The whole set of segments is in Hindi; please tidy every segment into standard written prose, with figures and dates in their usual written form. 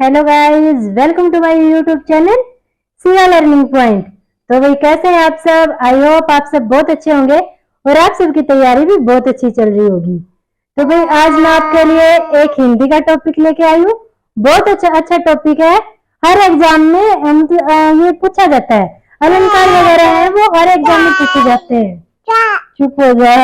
Hello guys, welcome to my YouTube channel Siya learning point. तो भाई कैसे हैं आप सब? आई होप आप सब बहुत अच्छे होंगे और आप सबकी तैयारी भी बहुत अच्छी चल रही होगी। तो भाई आज मैं आपके लिए एक हिंदी का टॉपिक लेके आई हूँ। बहुत अच्छा टॉपिक है। हर एग्जाम में ये पूछा जाता है। अलंकार वगैरह है वो हर एग्जाम में पूछे जाते हैं। चुप हो जा।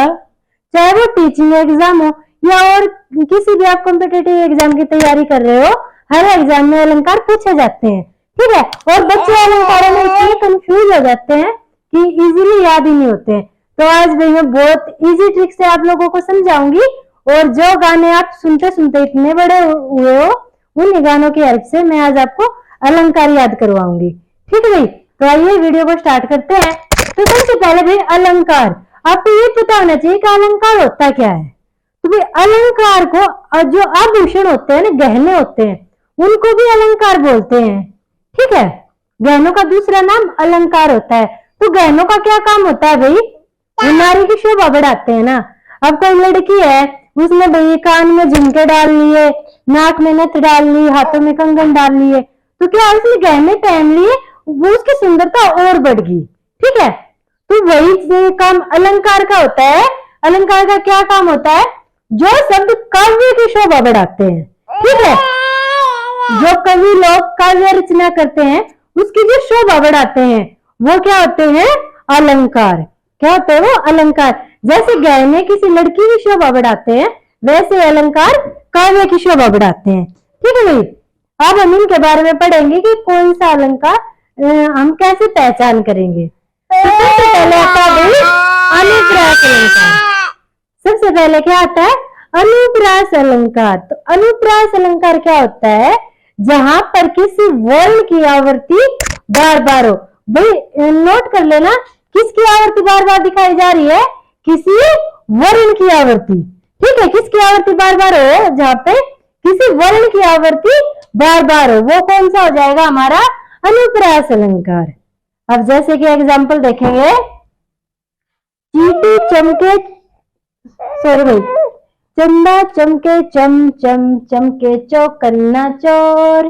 चाहे वो टीचिंग एग्जाम हो या और किसी भी आप कॉम्पिटेटिव एग्जाम की तैयारी कर रहे हो, हर एग्जाम में अलंकार पूछे जाते हैं। ठीक है। और बच्चे अलंकारों में इसलिए कंफ्यूज हो जाते हैं कि इजीली याद ही नहीं होते हैं। तो आज भाई मैं बहुत इजी ट्रिक से आप लोगों को समझाऊंगी और जो गाने आप सुनते सुनते इतने बड़े हुए हो, उन गानों की हेल्प से मैं आज आपको अलंकार याद करवाऊंगी। ठीक है भाई, तो आइए वीडियो को स्टार्ट करते हैं। तो सबसे पहले भाई अलंकार, आपको ये पता होना चाहिए कि अलंकार होता क्या है। तो भाई अलंकार को जो आभूषण होते हैं ना, गहने होते हैं, उनको भी अलंकार बोलते हैं। ठीक है। गहनों का दूसरा नाम अलंकार होता है। तो गहनों का क्या काम होता है भाई? वो नारी की शोभा बढ़ाते हैं ना। अब कोई लड़की है, उसने भाई कान में झुमके डाल लिए, नाक में नथ डाल ली, हाथों में कंगन डाल लिए, तो क्या उसने गहने पहन लिए, वो उसकी सुंदरता और बढ़ गई। ठीक है। तो वही काम अलंकार का होता है। अलंकार का क्या काम होता है? जो शब्द काव्य की शोभा बढ़ाते हैं। ठीक है। जो कवि लोग काव्य रचना करते हैं उसकी जो शोभा बढ़ाते हैं वो क्या होते हैं? अलंकार। क्या होते हैं वो? अलंकार। जैसे गहने किसी लड़की की शोभा बढ़ाते हैं, वैसे अलंकार काव्य की शोभा बढ़ाते हैं। ठीक है भाई। अब हम इनके बारे में पढ़ेंगे कि कौन सा अलंकार हम कैसे पहचान करेंगे। तो सबसे पहले आता है भाई अनुप्रास अलंकार। सबसे पहले क्या आता है? अनुप्रास अलंकार। तो अनुप्रास अलंकार क्या होता है? जहां पर किसी वर्ण की आवृत्ति बार बार हो। भाई नोट कर लेना, किसकी आवृत्ति बार बार दिखाई जा रही है? किसी वर्ण की आवृत्ति। ठीक है। किसकी आवृत्ति बार बार हो? जहां पे किसी वर्ण की आवृत्ति बार बार हो, वो कौन सा हो जाएगा? हमारा अनुप्रास अलंकार। अब जैसे कि एग्जाम्पल देखेंगे, चींटी चमके, सॉरी भाई, चंदा चमके चम चम, चमके चौकन्ना चोर,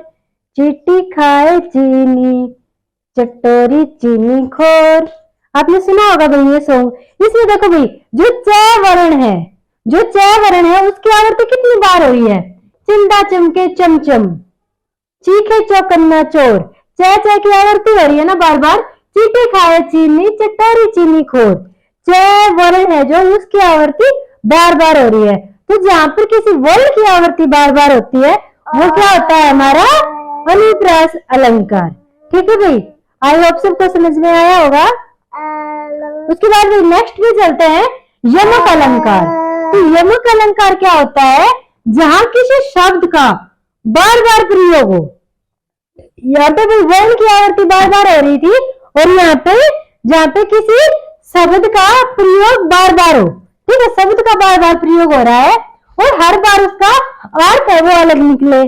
चींटी खाए चीनी, चटोरी चीनी खोर। आपने सुना होगा भाई ये सॉन्ग। इसमें देखो भाई, जो च वर्ण है, जो च वर्ण है उसकी आवृत्ति कितनी बार हो रही है? चंदा चमके चमचम, चीखे चौकन्ना चोर, च की आवृत्ति हो रही है ना बार बार। चींटी खाए चीनी, चटोरी चीनी खोर, च वर्ण है जो, उसकी आवृत्ति बार बार हो रही है। तो जहां पर किसी वर्ण की आवृत्ति बार बार होती है वो क्या होता है? हमारा अनुप्रास अलंकार। ठीक है भाई। आई होप सबको समझ में आया होगा। उसके बाद भाई नेक्स्ट भी चलते हैं, यमक अलंकार। तो यमक अलंकार क्या होता है? जहां किसी शब्द का बार बार प्रयोग हो। यहाँ पे भाई वर्ण की आवृत्ति बार बार हो रही थी, और यहाँ पे जहाँ पे किसी शब्द का प्रयोग बार बार हो। ठीक है। शब्द का बार बार प्रयोग हो रहा है और हर बार उसका अर्थ है वो अलग निकले।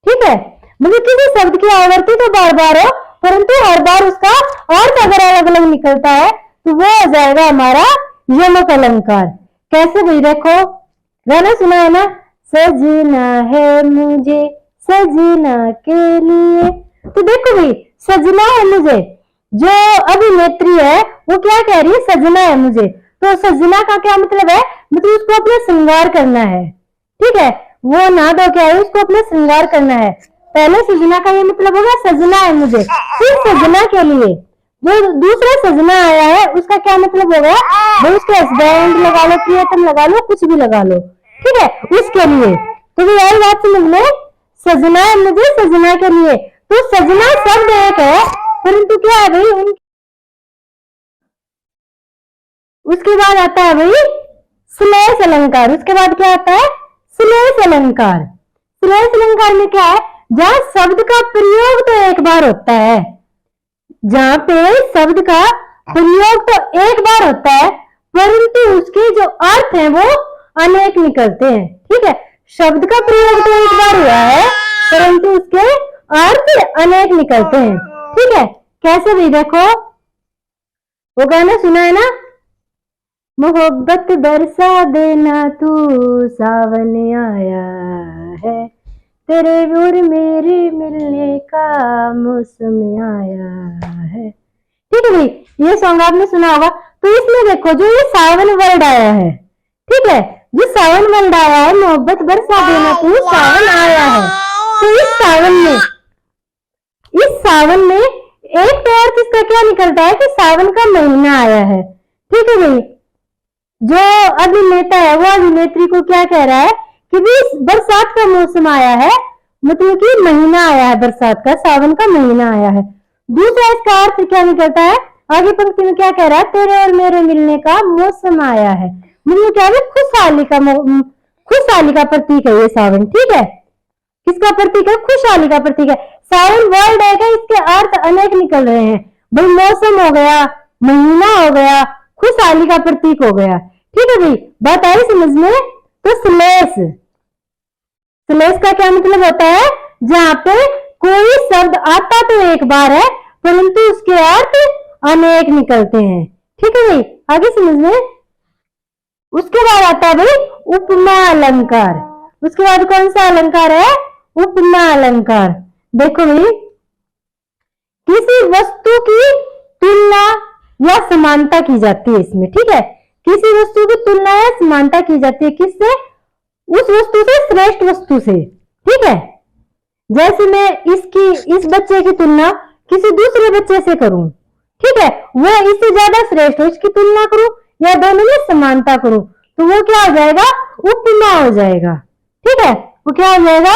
ठीक है। मतलब किसी शब्द की आवृत्ति तो बार बार हो, परंतु हर बार उसका अर्थ अगर अलग अलग निकलता है तो वो हो जाएगा हमारा यमक अलंकार। कैसे भाई? देखो, गाना सुना है ना, सजना है मुझे सजना के लिए। तो देखो भाई, सजना है मुझे, जो अभिनेत्री है वो क्या कह रही है? सजना है मुझे। तो सजना का क्या मतलब है? मतलब उसको अपना श्रृंगार करना है। ठीक है। वो ना दो क्या है, उसको अपना श्रृंगार करना है। पहले सजना का ये मतलब होगा सजना है मुझे, फिर सजना के लिए जो दूसरा सजना आया है उसका क्या मतलब होगा? वो उसके हस्बैंड लगा लो, प्रियतम लगा लो, कुछ भी लगा लो। ठीक है। उसके लिए। तो भी यही बात समझ लो, सजना है मुझे सजना के लिए। तो सजना शब्द एक है, परंतु क्या है भाई? उसके बाद आता है भाई श्लेष अलंकार। उसके बाद क्या आता है? श्लेष अलंकार। श्लेष अलंकार में क्या है? जहां शब्द का प्रयोग तो एक बार होता है, जहां पे शब्द का प्रयोग तो एक बार होता है, परंतु उसके जो अर्थ है वो अनेक निकलते हैं। ठीक है। शब्द का प्रयोग तो एक बार हुआ है, परंतु उसके अर्थ अनेक निकलते हैं। ठीक है। कैसे भी? देखो, वो गाना सुना है ना, मोहब्बत बरसा देना तू सावन आया है, तेरे और मेरे मिलने का मौसम आया है। ठीक है भाई, ये सॉन्ग आपने सुना होगा। तो इसमें देखो जो ये सावन वर्ड आया है, ठीक है, जो सावन वर्ड आया है, मोहब्बत बरसा देना तू सावन आया है। तो इस सावन में एक तो और किसका क्या निकलता है कि सावन का महीना आया है। ठीक है भाई, जो अभिनेता है वो अभिनेत्री को क्या कह रहा है कि भी बरसात का मौसम आया है, मतलब कि महीना आया है बरसात का, सावन का महीना आया है। दूसरा इसका अर्थ क्या निकलता है, आगे पंक्ति में क्या कह रहा है, तेरे और मेरे मिलने का मौसम आया है, मतलब क्या है, खुशहाली का प्रतीक है ये सावन। ठीक है, किसका प्रतीक है, खुशहाली का प्रतीक है। सावन वर्ड है क्या, इसके अर्थ अनेक निकल रहे हैं भाई, मौसम हो गया, महीना हो गया, खुशहाली का प्रतीक हो गया। ठीक है भाई, बात आई समझ में। तो श्लेष का क्या मतलब होता है, जहां पे कोई शब्द आता तो एक बार है परंतु उसके अर्थ अनेक निकलते हैं। ठीक है भाई, आगे समझ में। उसके बाद आता है भाई उपमा अलंकार। उसके बाद कौन सा अलंकार है, उपमा अलंकार। देखो भाई, किसी वस्तु की तुलना या समानता की जाती है इसमें। ठीक है, किसी वस्तु की तुलना या समानता की जाती है, किससे, उस वस्तु से, श्रेष्ठ वस्तु से। ठीक है, जैसे मैं इस बच्चे की तुलना किसी दूसरे बच्चे से करूं, ठीक है, वो इससे ज्यादा श्रेष्ठ हो, इसकी तुलना करूं या दोनों में समानता करूं, तो वो क्या हो जाएगा, उपमा हो जाएगा। ठीक है, वो क्या हो जाएगा,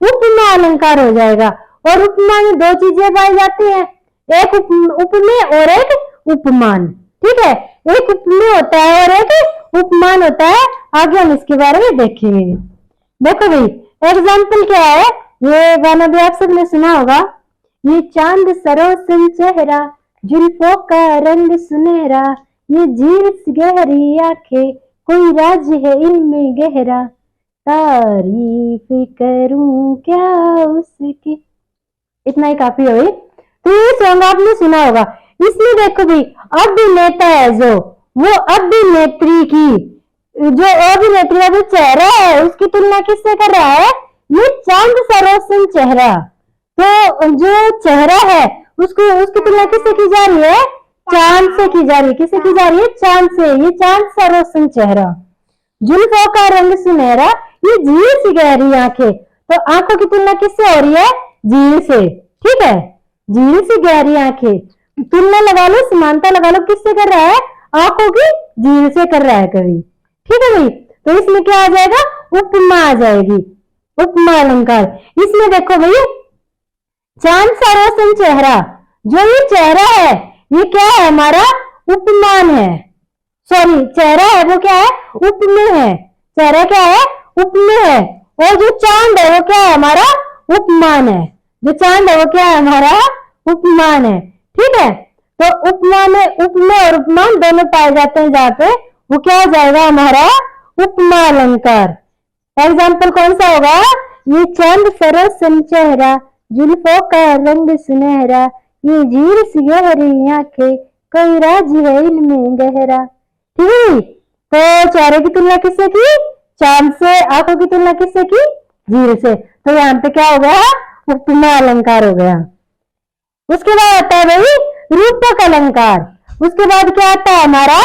उपमा अलंकार हो जाएगा। और उपमा में दो चीजें पाई जाती हैं, एक उपमेय और एक उपमान। ठीक है, एक उपमेय होता है और एक उपमान होता है, आगे हम इसके बारे में देखेंगे। देखो भाई, एग्जाम्पल क्या है, ये गाना भी आप सबने सुना होगा, ये चांद सरोसन चेहरा, जुल्फों का रंग सुनहरा, ये झील सी गहरी आंखें, कोई राज है इनमें गहरा, तारीफ करूं क्या उसकी। इतना ही काफी हो गई। तो ये सॉन्ग आपने सुना होगा। इसमें देखो भाई, अभिनेता है जो, वो अभिनेत्री की, जो अभिनेत्री का जो चेहरा है उसकी तुलना किससे कर रहा है, ये चांद सरोसन चेहरा। तो जो चेहरा है उसकी तुलना किससे की जा रही है, चांद से की जा रही है। किससे की जा रही है, चांद से। ये चांद सरोसन चेहरा, जुल्फों का रंग सुनहरा, ये झील सी गहरी आंखें। तो आंखों की तुलना किससे हो रही है, झील से। ठीक है, झील सी गहरी आंखें, तुलना लगा लो, समानता लगा लो, किससे कर रहा है, आंखों की झील से कर रहा है कवि। ठीक है भाई, तो इसमें क्या आ जाएगा, उपमा आ जाएगी, उपमा अलंकार। इसमें देखो भाई, चांद सरोसन चेहरा, जो ये चेहरा है ये क्या है, हमारा उपमान है, सॉरी चेहरा है वो क्या है, उपमेय है। चेहरा क्या है, उपमेय है। और जो चांद है वो क्या है, हमारा उपमान है। जो चांद है वो क्या है, हमारा उपमान है। ठीक है, तो उपमा में उपमेय और उपमान दोनों पाए जाते हैं, जहां पे वो क्या हो जाएगा, हमारा उपमा अलंकार। एग्जाम्पल कौन सा होगा, ये चांद सरोसन चेहरा, जुल्फों का रंग सुनहरा, ये झील सी गहरी आंखें, कोई राज है इनमें गहरा। ठीक है, तो चेहरे की तुलना किससे की, चांद से। आंखों की तुलना किससे की, झील से। तो यहाँ पे क्या हो गया, उपमा अलंकार हो गया। उसके बाद आता है भाई रूपक अलंकार। उसके बाद क्या आता है हमारा,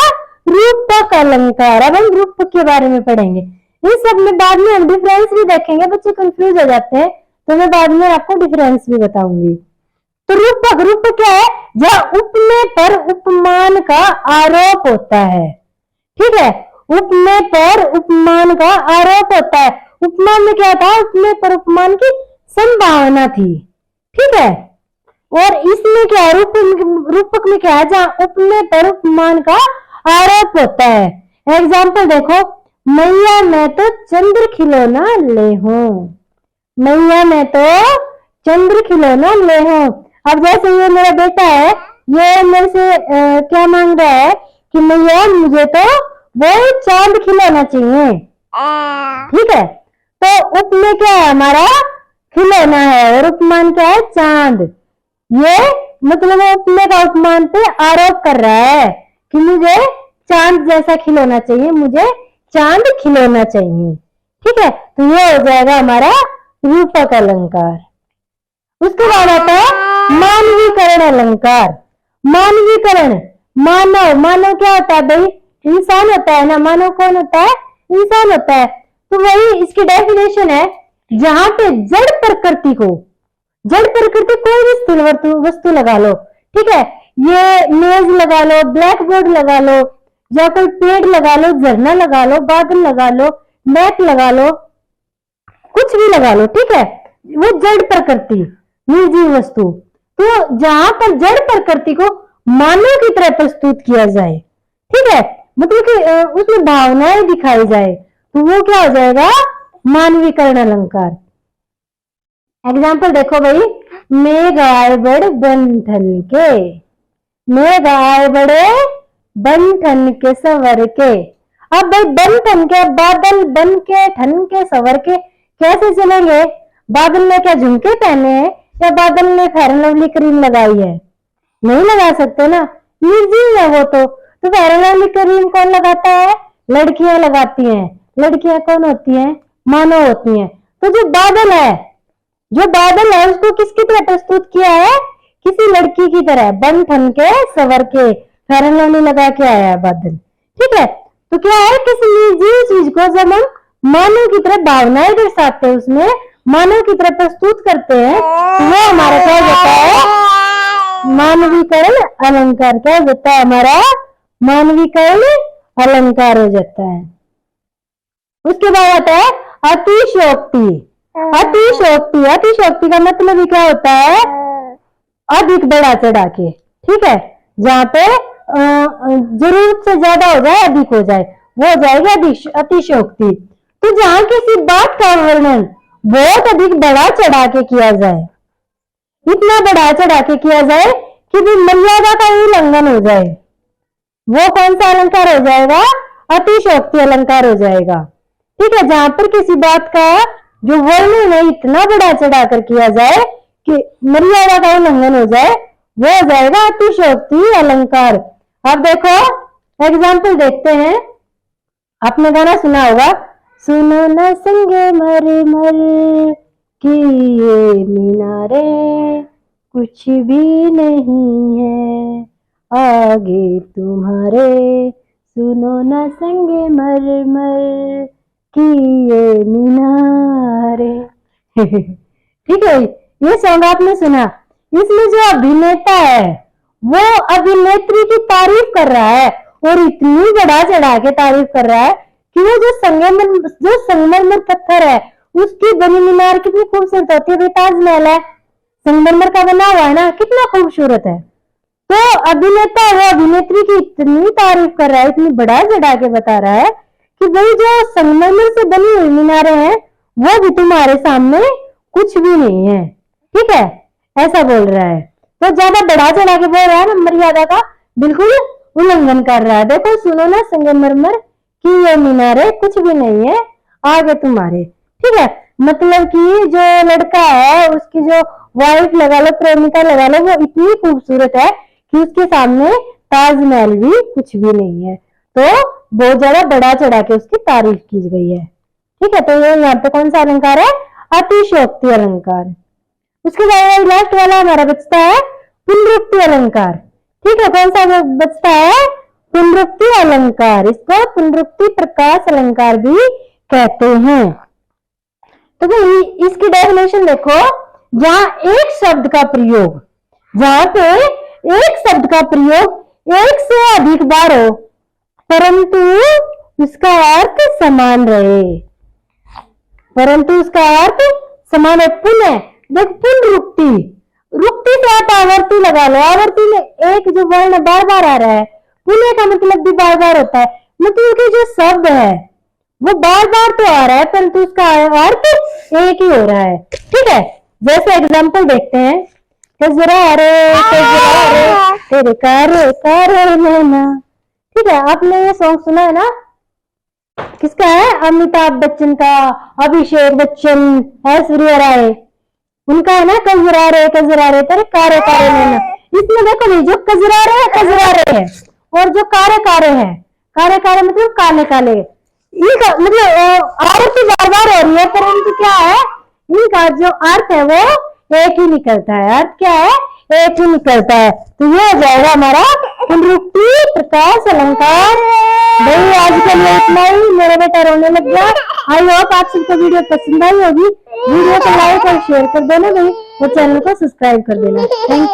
रूपक अलंकार। अब हम रूपक के बारे में पढ़ेंगे। इस सब में बाद में हम डिफरेंस भी देखेंगे, बच्चे कंफ्यूज हो जाते हैं, तो मैं बाद में आपको डिफरेंस भी बताऊंगी। तो रूपक क्या है, जहां उपमेय पर उपमान का आरोप होता है। ठीक है, उपमेय पर उपमान का आरोप होता है। उपमान में क्या था, उपमेय पर उपमान की संभावना थी। ठीक है, और इसमें क्या है, रूपक में क्या है, जहां उपमेय पर उपमान का आरोप होता है। एग्जाम्पल देखो, मैया मैं तो चंद्र खिलौना ले हूं, मैया मैं तो चंद्र खिलौना ले हूं। अब जैसे ये मेरा बेटा है, ये मेरे से क्या मांग रहा है कि मैया मुझे तो वो चांद खिलौना चाहिए। ठीक है, तो उपमेय क्या है, हमारा खिलौना है, और उपमान क्या है, चांद। ये मतलब उपमेय का उपमान पे आरोप कर रहा है कि मुझे चांद जैसा खिलौना चाहिए, मुझे चांद खिलौना चाहिए। ठीक है, तो ये हो जाएगा हमारा रूपक अलंकार। उसके बाद आता है मानवीकरण अलंकार। मानवीकरण, मानव, मानव क्या होता है भाई? इंसान होता है ना। मानव कौन होता है? इंसान होता है। तो वही इसकी डेफिनेशन है, जहां पे जड़ प्रकृति को, जड़ प्रकृति कोई भी वस्तु लगा लो, ठीक है, ये मेज लगा लो, ब्लैक बोर्ड लगा लो, या कोई पेड़ लगा लो, झरना लगा लो, बादल लगा लो, मैप लगा लो, कुछ भी लगा लो, ठीक है, वो जड़ प्रकृति, निर्जीव वस्तु। तो जहां पर जड़ प्रकृति को मानव की तरह प्रस्तुत किया जाए, ठीक है, मतलब कि उसमें भावनाएं दिखाई जाए, तो वो क्या हो जाएगा? मानवीकरण अलंकार। एग्जाम्पल देखो भाई, मेघ आए बड़ बन ठन के, मेघ आए बड़े बन ठन के सवर के। अब भाई बन ठन के, बादल बन के, ठन के, सवर के कैसे चलेंगे? बादल ने क्या झुमके पहने हैं, या बादल ने फेयर एंड लवली क्रीम लगाई है? नहीं लगा सकते ना, निर्जीव है वो तो फेयर एंड लवली क्रीम कौन लगाता है? लड़कियां लगाती हैं। लड़कियां कौन होती हैं? मानव होती हैं। तो जो बादल है उसको किसकी तरह प्रस्तुत किया है? किसी लड़की की तरह, बन ठन के सवर के, फेयर एंड लवली लगा के आया है बादल, ठीक है। तो क्या है, किसी निर्जीव चीज को जब हम मानव की तरह भावनाएं दर्शाते हैं, उसमें मानव की तरह प्रस्तुत करते हैं, तो वो हमारा क्या होता है? मानवीकरण अलंकार। क्या होता है हमारा? मानवीकरण अलंकार हो जाता है। उसके बाद आता है अतिशयोक्ति। अतिशयोक्ति, अतिशयोक्ति का मतलब क्या होता है? अधिक बढ़ा चढ़ा के, ठीक है, जहां पे जरूरत से ज्यादा हो जाए, अधिक हो जाए, वो हो जाएगी अतिशयोक्ति। तो जहां किसी बात का वर्णन बहुत अधिक बढ़ा चढ़ा के किया जाए, इतना बढ़ा चढ़ा के किया जाए कि भी मर्यादा का उल्लंघन हो जाए, वो कौन सा अलंकार हो जाएगा? अतिशयोक्ति अलंकार हो जाएगा, ठीक है। जहां पर किसी बात का जो वर्णन है इतना बढ़ा चढ़ा कर किया जाए कि मर्यादा का उल्लंघन हो जाए, वो हो जाएगा अतिशयोक्ति अलंकार। अब देखो एग्जाम्पल देखते हैं। आपने गाना सुना होगा, सुनो न संगे मर मर कि ये मीनारे कुछ भी नहीं है आगे तुम्हारे, सुनो न संगे मर मर कि ये मीनारे। ठीक है, ये सॉन्ग आपने सुना। इसमें जो अभिनेता है वो अभिनेत्री की तारीफ कर रहा है, और इतनी बढ़ा चढ़ा के तारीफ कर रहा है कि वो जो संगमरमर पत्थर है उसकी बनी मीनार कितनी खूबसूरत होती है। ताजमहल है, संगमरमर का बना हुआ है ना, कितना खूबसूरत है। तो अभिनेता वो अभिनेत्री की इतनी तारीफ कर रहा है, इतनी बढ़ा चढ़ा के बता रहा है कि भाई जो संगमरमर से बनी हुई मीनारें हैं वो भी तुम्हारे सामने कुछ भी नहीं है, ठीक है, ऐसा बोल रहा है। तो ज्यादा बढ़ा चढ़ा के बोल रहा है ना, मर्यादा का बिल्कुल उल्लंघन कर रहा है। देखो, सुनो ना संगमरमर कि ये मीनारे कुछ भी नहीं है आगे तुम्हारे, ठीक है। मतलब कि जो लड़का है उसकी जो वाइफ लगा लो, प्रेमिका लगा लो, वो इतनी खूबसूरत है कि उसके सामने ताजमहल भी कुछ भी नहीं है। तो बहुत ज्यादा बढ़ा चढ़ा के उसकी तारीफ की गई है, ठीक है। तो ये यहाँ पे कौन सा अलंकार है? अतिशयोक्ति अलंकार। उसके बाद लास्ट वाला हमारा बचता है पुनरुक्ति अलंकार, ठीक है। कौन सा बचता है? पुनरुक्ति अलंकार। इसको पुनरुक्ति प्रकाश अलंकार भी कहते हैं। तो भाई इसकी डेफिनेशन देखो, जहां एक शब्द का प्रयोग, जहां पे एक शब्द का प्रयोग एक से अधिक बार हो परंतु उसका अर्थ समान रहे, परंतु उसका अर्थ समान है। पुनः देख, पुनरुक्ति, रुक्ति से आप आवर्ती लगा लो। आवर्ती में एक जो वर्ण बार बार आ रहा है, पुनः का मतलब भी बार बार होता है, मतलब कि जो शब्द है वो बार बार तो आ रहा है परंतु उसका अर्थ एक ही हो रहा है, ठीक है। जैसे एग्जाम्पल देखते हैं, कजरा रे तेरे कारे नैना, ठीक है। आपने ये सॉन्ग सुना है ना, किसका है? अमिताभ बच्चन का, अभिषेक बच्चन, ऐश्वर्या राय, उनका है ना, कजरा रे तेरे कारे नैना। इसमें देखो नहीं, जो कजरा रे है और जो कारे है, कारे मतलब काले काले, ये मतलब आरती बार बार हो रही है परंतु क्या है, इनका जो अर्थ है वो एक ही निकलता है। अर्थ क्या है? एक ही निकलता है। तो ये हो जाएगा हमारा पुनरुक्ति प्रकाश अलंकार। भाई आज के लिए इतना ही। मेरा बेटा रोने लग गया। आई होप आप सबको वीडियो पसंद आई होगी। वीडियो को लाइक और शेयर कर देना भाई और चैनल को सब्सक्राइब कर देना। Thank you.